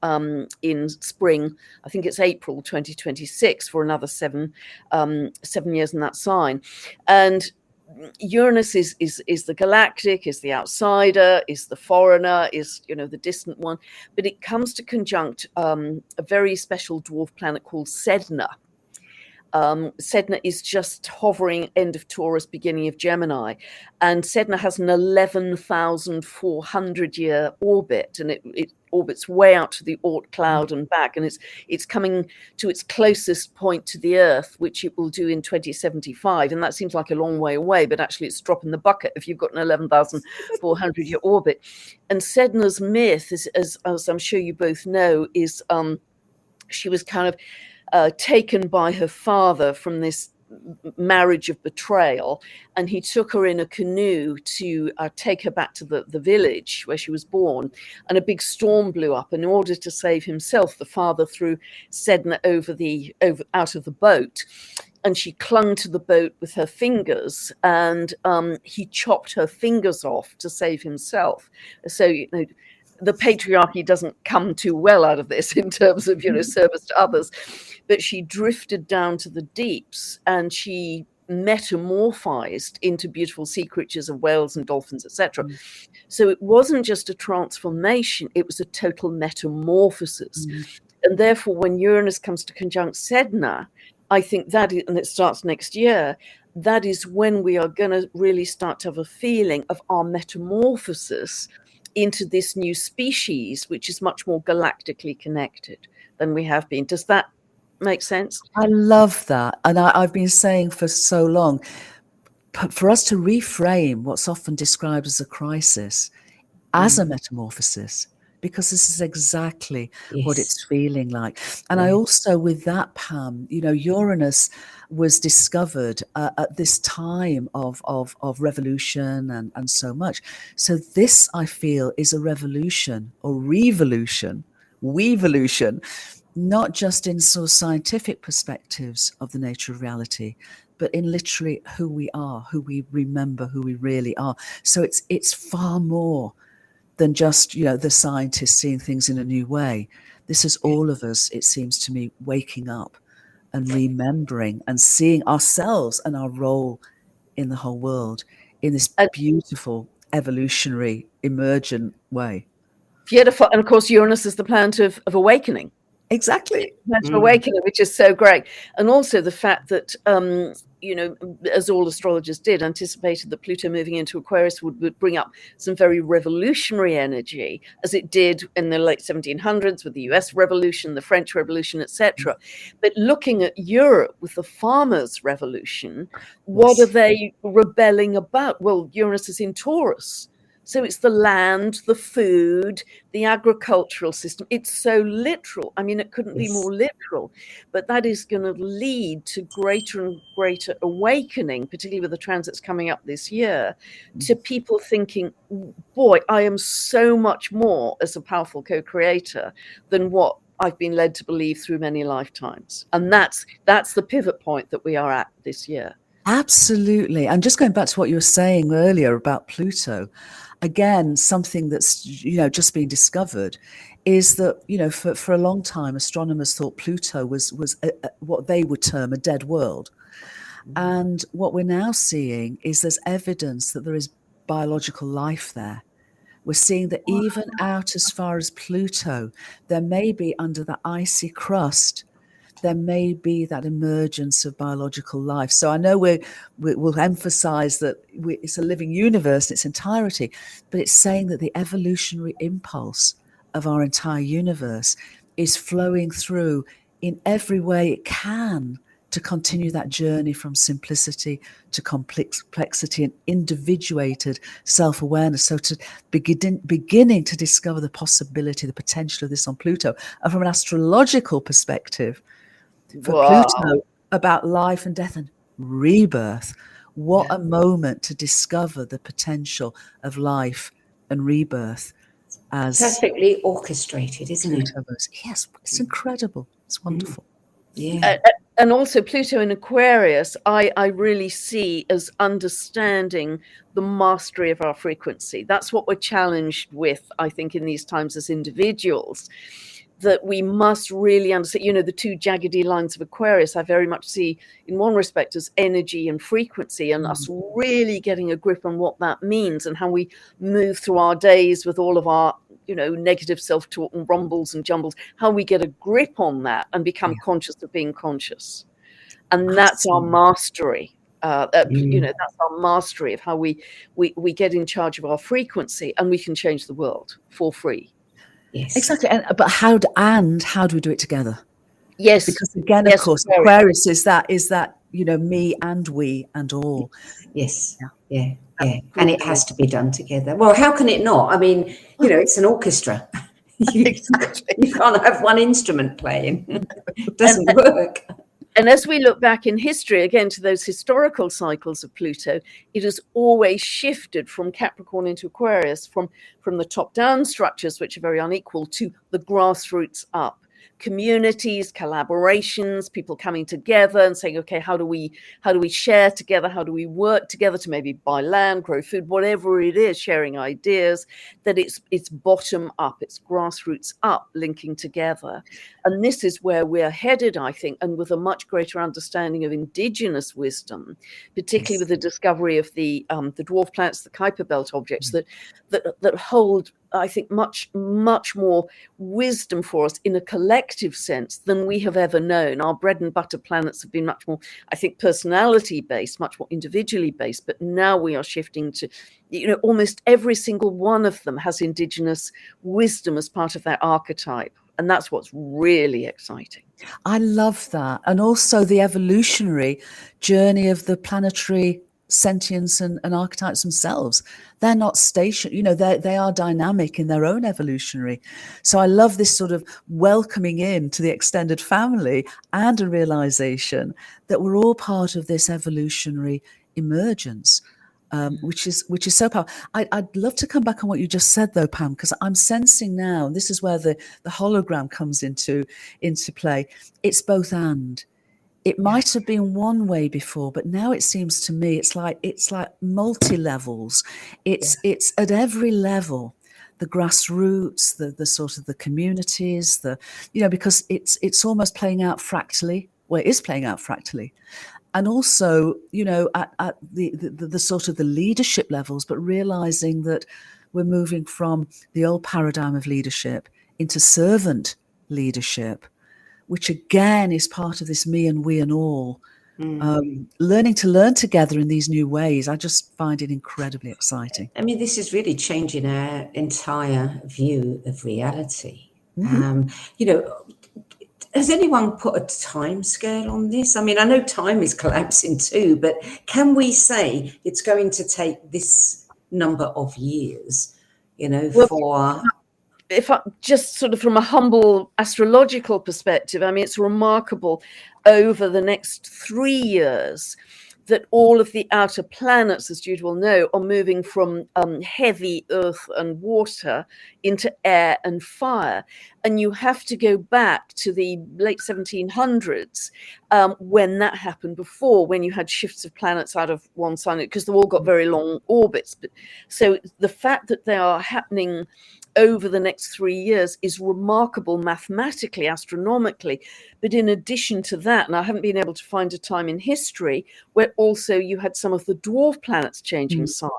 [SPEAKER 3] spring. I think it's April 2026 for another 7 years in that sign. And Uranus is the galactic, is the outsider, is the foreigner, is the distant one. But it comes to conjunct a very special dwarf planet called Sedna. Sedna is just hovering end of Taurus, beginning of Gemini, and Sedna has an 11,400 year orbit, and it orbits way out to the Oort cloud and back, and it's coming to its closest point to the Earth, which it will do in 2075, and that seems like a long way away, but actually it's a drop in the bucket if you've got an 11,400 year orbit. And Sedna's myth, as I'm sure you both know, is she was kind of taken by her father from this marriage of betrayal, and he took her in a canoe to take her back to the village where she was born, and a big storm blew up. In order to save himself, the father threw Sedna out of the boat, and she clung to the boat with her fingers, and he chopped her fingers off to save himself. So the patriarchy doesn't come too well out of this in terms of service to others, but she drifted down to the deeps and she metamorphized into beautiful sea creatures of whales and dolphins, etc. So it wasn't just a transformation, it was a total metamorphosis. And therefore, when Uranus comes to conjunct Sedna, I think that is, and it starts next year, that is when we are going to really start to have a feeling of our metamorphosis into this new species, which is much more galactically connected than we have been. Does that make sense?
[SPEAKER 4] I love that. And I've been saying for so long, for us to reframe what's often described as a crisis as a metamorphosis, because this is exactly what
[SPEAKER 2] Yes.
[SPEAKER 4] it's feeling like. And I also, with that, Pam, Uranus was discovered at this time of revolution and so much. So this, I feel, is a revolution or revolution, weevolution, not just in sort of scientific perspectives of the nature of reality, but in literally who we are, who we remember, who we really are. So it's far more than just, the scientists seeing things in a new way. This is all of us, it seems to me, waking up and remembering and seeing ourselves and our role in the whole world in this beautiful, evolutionary, emergent way.
[SPEAKER 3] Beautiful. And of course, Uranus is the planet of awakening.
[SPEAKER 4] Exactly.
[SPEAKER 3] Awakening, which is so great. And also the fact that, as all astrologers did, anticipated that Pluto moving into Aquarius would bring up some very revolutionary energy, as it did in the late 1700s with the US Revolution, the French Revolution, etc. But looking at Europe with the farmers' revolution, what are they rebelling about? Well, Uranus is in Taurus. So it's the land, the food, the agricultural system. It's so literal. I mean, it couldn't be more literal, but that is going to lead to greater and greater awakening, particularly with the transits coming up this year, to people thinking, boy, I am so much more as a powerful co-creator than what I've been led to believe through many lifetimes. And that's the pivot point that we are at this year.
[SPEAKER 4] Absolutely. And just going back to what you were saying earlier about Pluto, again, something that's, just been discovered is that, for a long time, astronomers thought Pluto was what they would term a dead world. And what we're now seeing is there's evidence that there is biological life there. We're seeing that even out as far as Pluto, there may be under the icy crust, there may be that emergence of biological life. So I know we'll emphasize that it's a living universe in its entirety, but it's saying that the evolutionary impulse of our entire universe is flowing through in every way it can to continue that journey from simplicity to complexity and individuated self-awareness. So to beginning to discover the possibility, the potential of this on Pluto. And from an astrological perspective, for Pluto, about life and death and rebirth. What a moment to discover the potential of life and rebirth as
[SPEAKER 2] perfectly orchestrated, isn't it?
[SPEAKER 4] Yes, it's incredible. It's wonderful.
[SPEAKER 2] Yeah.
[SPEAKER 3] And also Pluto in Aquarius, I really see as understanding the mastery of our frequency. That's what we're challenged with, I think, in these times as individuals, that we must really understand, the two jaggedy lines of Aquarius, I very much see in one respect as energy and frequency, and us really getting a grip on what that means and how we move through our days with all of our, negative self-talk and rumbles and jumbles, how we get a grip on that and become conscious of being conscious. And that's our mastery. That's our mastery of how we get in charge of our frequency, and we can change the world for free.
[SPEAKER 2] Yes,
[SPEAKER 4] exactly. But how do we do it together?
[SPEAKER 3] Yes,
[SPEAKER 4] because again, of course, Aquarius is that me and we and all.
[SPEAKER 2] Yes, yeah. And it has to be done together. Well, how can it not? I mean, it's an orchestra. You can't have one instrument playing. It doesn't work.
[SPEAKER 3] And as we look back in history, again, to those historical cycles of Pluto, it has always shifted from Capricorn into Aquarius, from the top-down structures, which are very unequal, to the grassroots up. Communities, collaborations, people coming together and saying, okay, how do we share together? How do we work together to maybe buy land, grow food, whatever it is, sharing ideas, that it's bottom up, it's grassroots up, linking together. And this is where we're headed, I think, and with a much greater understanding of indigenous wisdom, particularly with the discovery of the dwarf planets, the Kuiper Belt objects that hold, I think, much more wisdom for us in a collective sense than we have ever known. Our bread and butter planets have been much more, I think, personality based, much more individually based. But now we are shifting to, almost every single one of them has indigenous wisdom as part of their archetype. And that's what's really exciting.
[SPEAKER 4] I love that. And also the evolutionary journey of the planetary sentients and archetypes themselves. They're not stationary, they are dynamic in their own evolutionary. So I love this sort of welcoming in to the extended family and a realization that we're all part of this evolutionary emergence. Which is so powerful. I'd love to come back on what you just said, though, Pam, because I'm sensing now, and this is where the hologram comes into play. It's both and. It might have been one way before, but now it seems to me it's like multi levels. It's at every level. The grassroots, the sort of the communities, because it's almost playing out fractally. Well, it is playing out fractally. And also, at the sort of the leadership levels, but realizing that we're moving from the old paradigm of leadership into servant leadership, which again is part of this me and we and all. Learning to learn together in these new ways. I just find it incredibly exciting.
[SPEAKER 2] I mean, this is really changing our entire view of reality. Has anyone put a time scale on this? I mean, I know time is collapsing too, but can we say it's going to take this number of years, for...
[SPEAKER 3] If I just sort of from a humble astrological perspective, I mean, it's remarkable over the next 3 years that all of the outer planets, as Jude will know, are moving from heavy earth and water into air and fire. And you have to go back to the late 1700s when that happened before, when you had shifts of planets out of one sign, because they've all got very long orbits. But so the fact that they are happening over the next 3 years is remarkable mathematically, astronomically. But in addition to that, and I haven't been able to find a time in history where also you had some of the dwarf planets changing sign.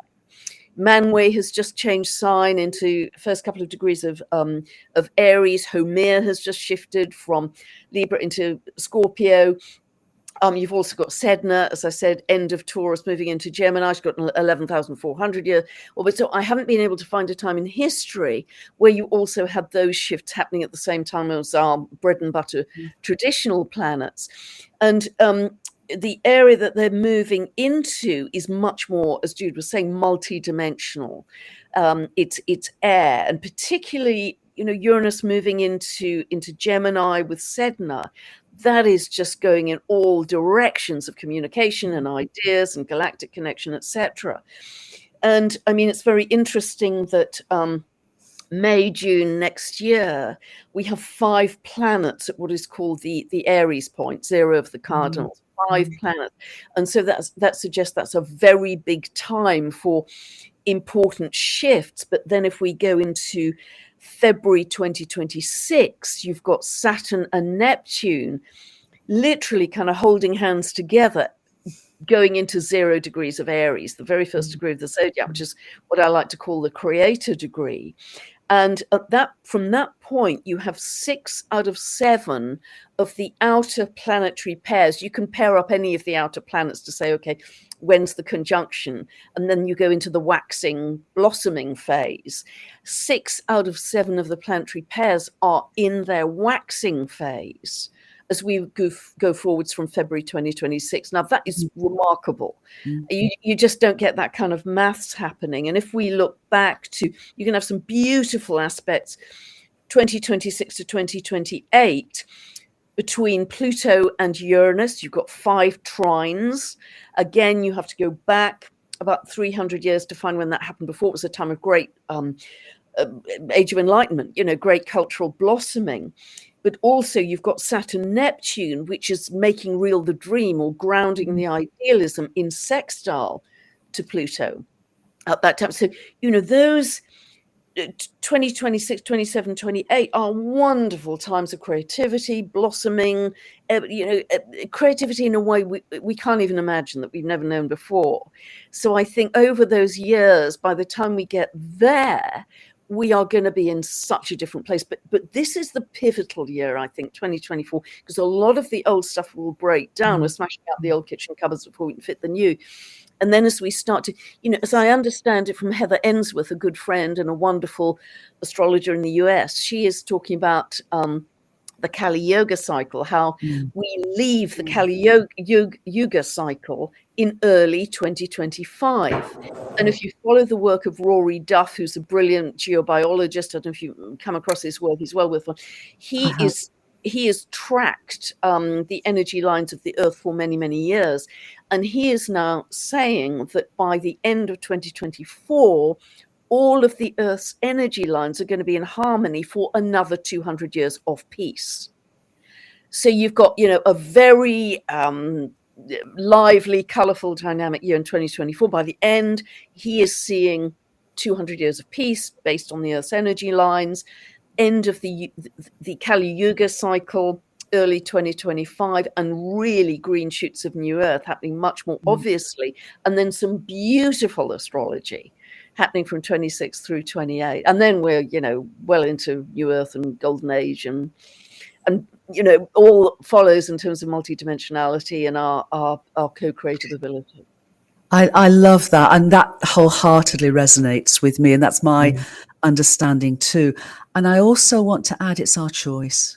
[SPEAKER 3] Manwë has just changed sign into first couple of degrees of Aries. Homer has just shifted from Libra into Scorpio. You've also got Sedna, as I said, end of Taurus, moving into Gemini. She's got an 11,400 year orbit. So I haven't been able to find a time in history where you also had those shifts happening at the same time as our bread and butter traditional planets. And the area that they're moving into is much more, as Jude was saying, multi-dimensional. It's air, and particularly, Uranus moving into Gemini with Sedna. That is just going in all directions of communication and ideas and galactic connection, etc. And I mean, it's very interesting that May, June next year, we have 5 planets at what is called the Aries point, 0 of the cardinals, 5 planets. And so that suggests that's a very big time for important shifts. But then if we go into February 2026, you've got Saturn and Neptune literally kind of holding hands together, going into 0 degrees of Aries, the very first degree of the zodiac, which is what I like to call the creator degree. And from that point, you have 6 out of 7 of the outer planetary pairs. You can pair up any of the outer planets to say, okay, when's the conjunction? And then you go into the waxing, blossoming phase. 6 out of 7 of the planetary pairs are in their waxing phase as we go forwards from February 2026. Now, that is remarkable. You just don't get that kind of maths happening. And if we look back to, you can have some beautiful aspects, 2026 to 2028, between Pluto and Uranus, you've got 5 trines. Again, you have to go back about 300 years to find when that happened before. It was a time of great age of enlightenment, great cultural blossoming. But also you've got Saturn, Neptune, which is making real the dream or grounding the idealism in sextile to Pluto at that time. So, those 2026, 27, 28 are wonderful times of creativity, blossoming, creativity in a way we can't even imagine, that we've never known before. So I think over those years, by the time we get there, we are going to be in such a different place. But this is the pivotal year, I think, 2024, because a lot of the old stuff will break down. We're smashing out the old kitchen cupboards before we can fit the new. And then as we start to, as I understand it from Heather Ensworth, a good friend and a wonderful astrologer in the US, she is talking about the Kali Yuga cycle, how we leave the Kali Yuga cycle in early 2025. And if you follow the work of Rory Duff, who's a brilliant geobiologist, I don't know if you come across his work, he's well worth one. He has tracked the energy lines of the Earth for many, many years. And he is now saying that by the end of 2024, all of the Earth's energy lines are going to be in harmony for another 200 years of peace. So you've got, a very lively, colourful, dynamic year in 2024. By the end, he is seeing 200 years of peace based on the Earth's energy lines, end of the Kali Yuga cycle, early 2025, and really green shoots of new Earth happening much more obviously, and then some beautiful astrology happening from 26 through 28. And then we're, well into new Earth and golden age and all follows in terms of multidimensionality and our co-creative ability.
[SPEAKER 4] I love that, and that wholeheartedly resonates with me, and that's my understanding too. And I also want to add, it's our choice.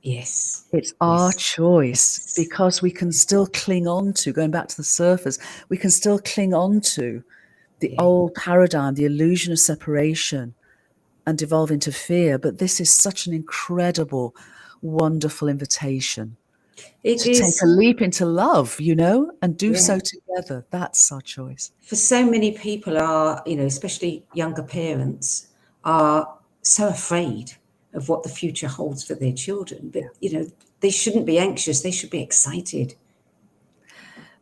[SPEAKER 2] Yes.
[SPEAKER 4] It's our choice, because we can still cling on to, going back to the surface, we can still cling on to the old paradigm, the illusion of separation, and devolve into fear. But this is such an incredible, wonderful invitation to take a leap into love, and do so together. That's our choice.
[SPEAKER 2] For so many people are, especially younger parents, are so afraid of what the future holds for their children. But, they shouldn't be anxious. They should be excited.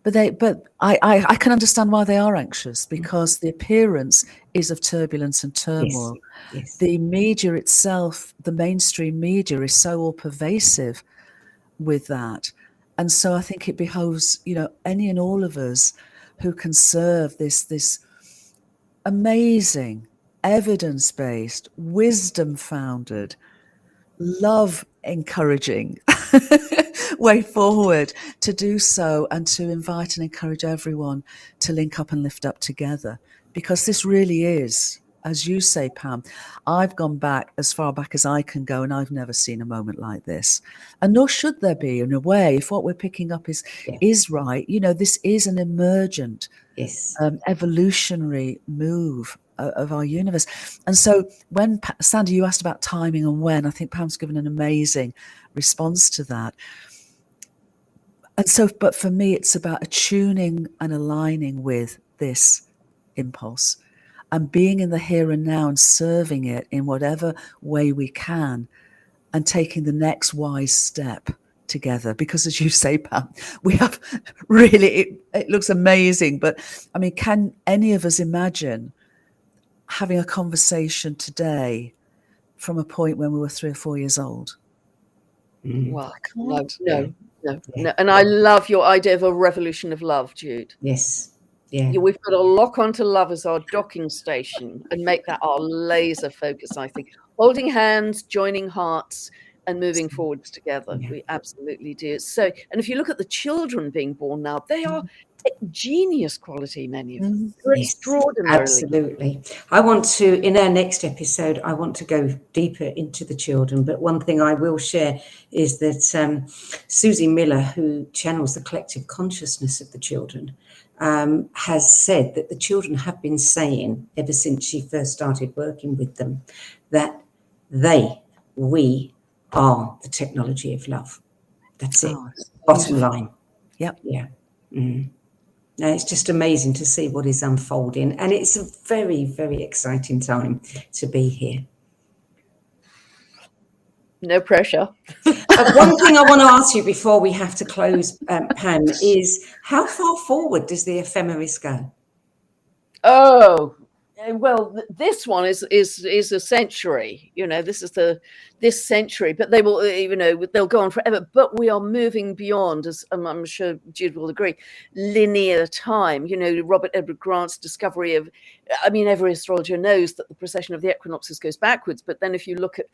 [SPEAKER 4] But I can understand why they are anxious, because the appearance is of turbulence and turmoil.
[SPEAKER 2] Yes.
[SPEAKER 4] The media itself, the mainstream media, is so all pervasive with that. And so I think it behoves, any and all of us who can serve this amazing, evidence-based, wisdom-founded, love-encouraging way forward, to do so, and to invite and encourage everyone to link up and lift up together. Because this really is, as you say, Pam, I've gone back as far back as I can go, and I've never seen a moment like this. And nor should there be, in a way, if what we're picking up is right. This is an emergent, evolutionary move of our universe. And so when, Sandie, you asked about timing and when, I think Pam's given an amazing response to that. And so, but for me, it's about attuning and aligning with this impulse and being in the here and now and serving it in whatever way we can, and taking the next wise step together. Because as you say, Pam, we have really, it looks amazing, but I mean, can any of us imagine having a conversation today from a point when we were 3 or 4 years old?
[SPEAKER 3] Well, no. And I love your idea of a revolution of love, Jude.
[SPEAKER 2] Yes. Yeah.
[SPEAKER 3] We've got to lock onto love as our docking station and make that our laser focus, I think. Holding hands, joining hearts, and moving forwards together. We absolutely do. So, and if you look at the children being born now, they are genius quality, many of them. They're extraordinarily.
[SPEAKER 2] Absolutely. I want to, in our next episode, I want to go deeper into the children. But one thing I will share is that Susie Miller, who channels the collective consciousness of the children, has said that the children have been saying, ever since she first started working with them, that we are the technology of love. That's it. Bottom line.
[SPEAKER 4] Yep.
[SPEAKER 2] Yeah. Now, it's just amazing to see what is unfolding, and it's a very, very exciting time to be here.
[SPEAKER 3] No pressure.
[SPEAKER 2] One thing I want to ask you before we have to close, Pam, is how far forward does the ephemeris go?
[SPEAKER 3] Oh, well, this one is a century. This is this century, but they will, they'll go on forever. But we are moving beyond, as I'm sure Jude will agree, linear time. Robert Edward Grant's discovery of, every astrologer knows that the precession of the equinoxes goes backwards. But then if you look at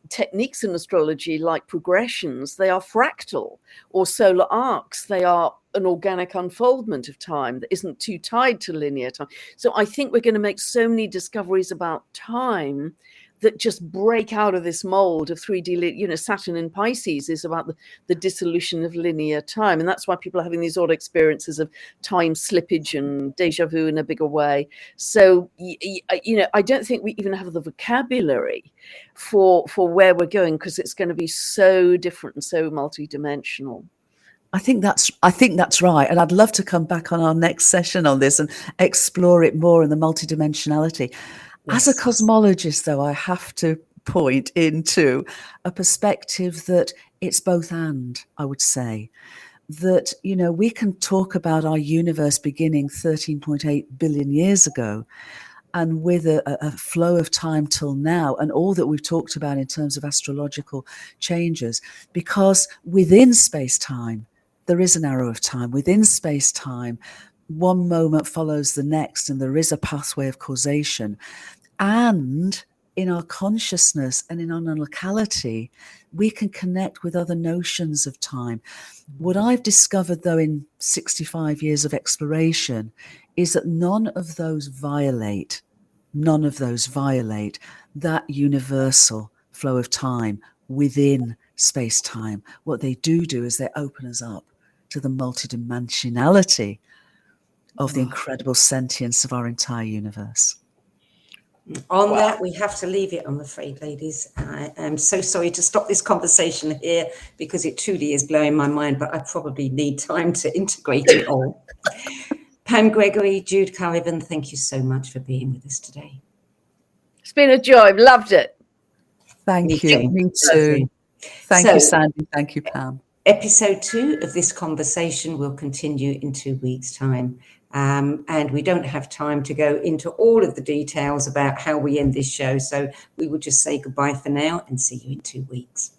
[SPEAKER 3] techniques in astrology like progressions, they are fractal, or solar arcs. They are an organic unfoldment of time that isn't too tied to linear time. So I think we're going to make so many discoveries about time that just break out of this mold of 3D, you know, Saturn in Pisces is about the dissolution of linear time. And that's why people are having these odd experiences of time slippage and deja vu in a bigger way. So, you know, I don't think we even have the vocabulary for where we're going, because it's going to be so different and so multidimensional.
[SPEAKER 4] I think that's right. And I'd love to come back on our next session on this and explore it more in the multidimensionality. Yes. As a cosmologist, though, I have to point into a perspective that it's both and, I would say. That, you know, we can talk about our universe beginning 13.8 billion years ago, and with a flow of time till now, and all that we've talked about in terms of astrological changes, because within space-time, there is an arrow of time. Within space-time, one moment follows the next, and there is a pathway of causation. And in our consciousness and in our non-locality, we can connect with other notions of time. What I've discovered, though, in 65 years of exploration, is that none of those violate that universal flow of time within space-time. What they do is they open us up to the multidimensionality of the incredible sentience of our entire universe.
[SPEAKER 2] On that, we have to leave it, I'm afraid, ladies. I am so sorry to stop this conversation here, because it truly is blowing my mind, but I probably need time to integrate it all. Pam Gregory, Jude Currivan, thank you so much for being with us today.
[SPEAKER 3] It's been a joy. I've loved it.
[SPEAKER 4] Thank you. Me too. Thank you, Sandie. Thank you, Pam.
[SPEAKER 2] Episode 2 of this conversation will continue in 2 weeks' time. And we don't have time to go into all of the details about how we end this show. So we will just say goodbye for now and see you in 2 weeks.